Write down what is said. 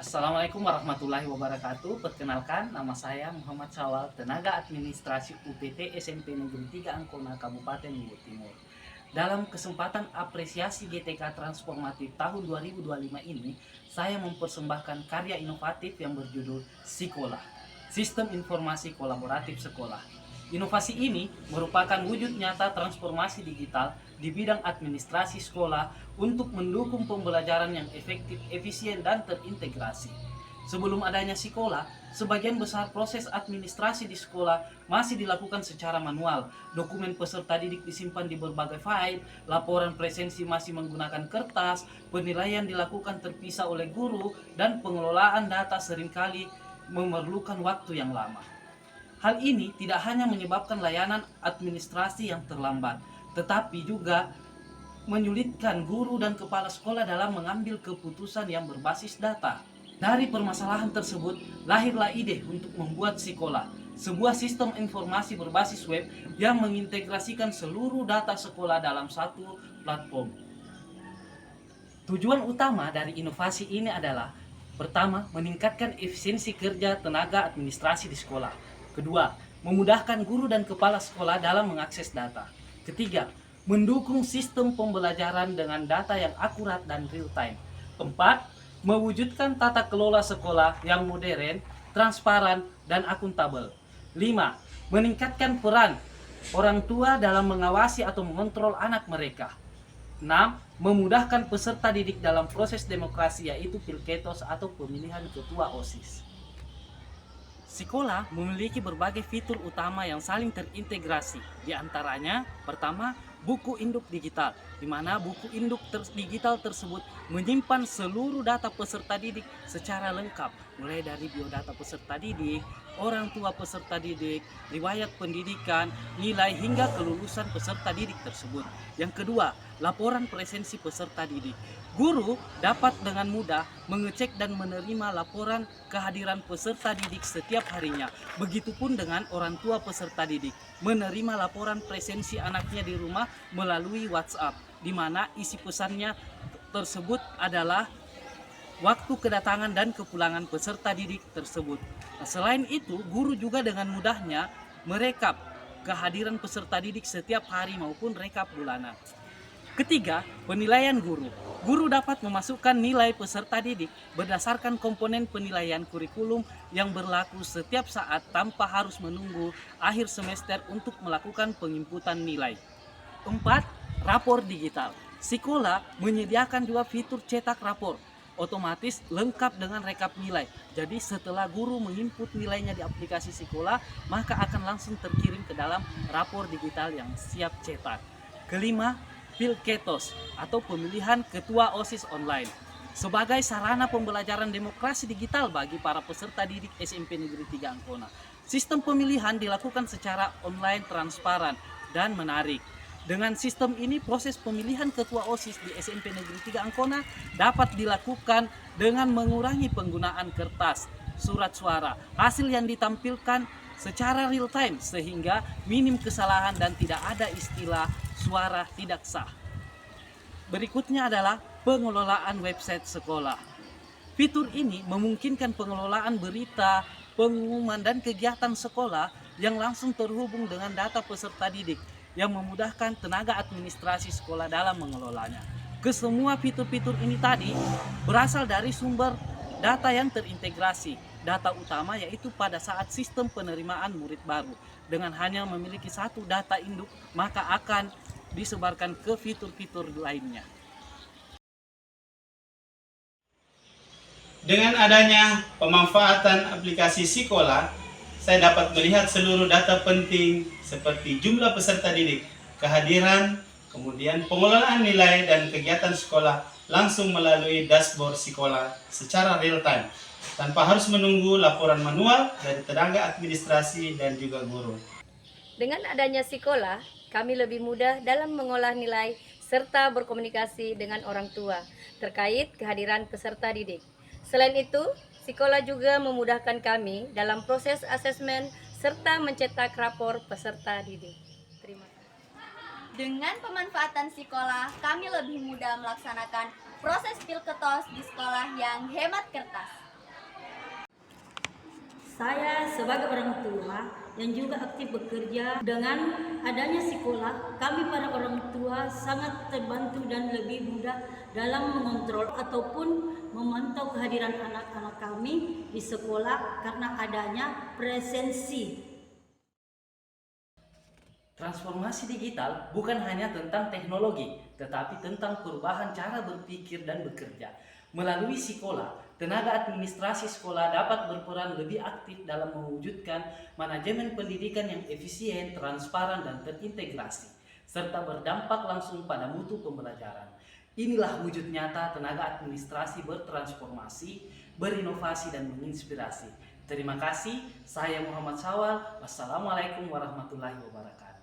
Assalamualaikum warahmatullahi wabarakatuh. Perkenalkan, nama saya Muhammad Syawal, tenaga administrasi UPT SMP Negeri 3 Angkona, Kabupaten Luwu Timur. Dalam kesempatan apresiasi GTK Transformatif tahun 2025 ini, saya mempersembahkan karya inovatif yang berjudul Sikola, Sistem Informasi Kolaboratif Sekolah. Inovasi ini merupakan wujud nyata transformasi digital di bidang administrasi sekolah untuk mendukung pembelajaran yang efektif, efisien, dan terintegrasi. Sebelum adanya Sikola, sebagian besar proses administrasi di sekolah masih dilakukan secara manual. Dokumen peserta didik disimpan di berbagai file, laporan presensi masih menggunakan kertas, penilaian dilakukan terpisah oleh guru, dan pengelolaan data seringkali memerlukan waktu yang lama. Hal ini tidak hanya menyebabkan layanan administrasi yang terlambat, tetapi juga menyulitkan guru dan kepala sekolah dalam mengambil keputusan yang berbasis data. Dari permasalahan tersebut, lahirlah ide untuk membuat Sikola, sebuah sistem informasi berbasis web yang mengintegrasikan seluruh data sekolah dalam satu platform. Tujuan utama dari inovasi ini adalah: pertama, meningkatkan efisiensi kerja tenaga administrasi di sekolah. Kedua, memudahkan guru dan kepala sekolah dalam mengakses data. Ketiga, mendukung sistem pembelajaran dengan data yang akurat dan real time. Keempat, mewujudkan tata kelola sekolah yang modern, transparan, dan akuntabel. Lima, meningkatkan peran orang tua dalam mengawasi atau mengontrol anak mereka. 6. Memudahkan peserta didik dalam proses demokrasi, yaitu pilketos atau pemilihan ketua OSIS. Sekolah memiliki berbagai fitur utama yang saling terintegrasi. Di antaranya, pertama, buku induk digital, di mana buku induk digital tersebut menyimpan seluruh data peserta didik secara lengkap, mulai dari biodata peserta didik, orang tua peserta didik, riwayat pendidikan, nilai, hingga kelulusan peserta didik tersebut. Yang kedua, laporan presensi peserta didik. Guru dapat dengan mudah mengecek dan menerima laporan kehadiran peserta didik setiap harinya. Begitupun dengan orang tua peserta didik, menerima laporan presensi anaknya di rumah melalui WhatsApp, di mana isi pesannya tersebut adalah waktu kedatangan dan kepulangan peserta didik tersebut. Nah, selain itu, guru juga dengan mudahnya merekap kehadiran peserta didik setiap hari maupun rekap bulanan. Ketiga, penilaian guru. Guru dapat memasukkan nilai peserta didik berdasarkan komponen penilaian kurikulum yang berlaku setiap saat tanpa harus menunggu akhir semester untuk melakukan penginputan nilai. 4. Rapor digital. Sikola menyediakan juga fitur cetak rapor otomatis lengkap dengan rekap nilai. Jadi setelah guru menginput nilainya di aplikasi Sikola, maka akan langsung terkirim ke dalam rapor digital yang siap cetak. Kelima, pilketos atau pemilihan ketua OSIS online. Sebagai sarana pembelajaran demokrasi digital bagi para peserta didik SMP Negeri 3 Angkona. Sistem pemilihan dilakukan secara online, transparan, dan menarik. Dengan sistem ini, proses pemilihan ketua OSIS di SMP Negeri 3 Angkona dapat dilakukan dengan mengurangi penggunaan kertas, surat suara. Hasil yang ditampilkan secara real time sehingga minim kesalahan dan tidak ada istilah suara tidak sah. Berikutnya adalah pengelolaan website sekolah. Fitur ini memungkinkan pengelolaan berita, pengumuman, dan kegiatan sekolah yang langsung terhubung dengan data peserta didik, yang memudahkan tenaga administrasi sekolah dalam mengelolanya. Kesemua fitur-fitur ini tadi berasal dari sumber data yang terintegrasi. Data utama yaitu pada saat sistem penerimaan murid baru. Dengan hanya memiliki satu data induk, maka akan disebarkan ke fitur-fitur lainnya. Dengan adanya pemanfaatan aplikasi Sikola, saya dapat melihat seluruh data penting seperti jumlah peserta didik, kehadiran, kemudian pengelolaan nilai dan kegiatan sekolah langsung melalui dashboard Sikola secara real time, tanpa harus menunggu laporan manual dari tenaga administrasi dan juga guru. Dengan adanya Sikola, kami lebih mudah dalam mengolah nilai serta berkomunikasi dengan orang tua terkait kehadiran peserta didik. Selain itu, Sikola juga memudahkan kami dalam proses asesmen serta mencetak rapor peserta didik. Terima kasih. Dengan pemanfaatan Sikola, kami lebih mudah melaksanakan proses pilketos di sekolah yang hemat kertas. Saya sebagai orang tua yang juga aktif bekerja, dengan adanya sekolah, kami para orang tua sangat terbantu dan lebih mudah dalam mengontrol ataupun memantau kehadiran anak-anak kami di sekolah karena adanya presensi. Transformasi digital bukan hanya tentang teknologi, tetapi tentang perubahan cara berpikir dan bekerja. Melalui sekolah, tenaga administrasi sekolah dapat berperan lebih aktif dalam mewujudkan manajemen pendidikan yang efisien, transparan, dan terintegrasi, serta berdampak langsung pada mutu pembelajaran. Inilah wujud nyata tenaga administrasi bertransformasi, berinovasi, dan menginspirasi. Terima kasih, saya Muhammad Sawal. Wassalamualaikum warahmatullahi wabarakatuh.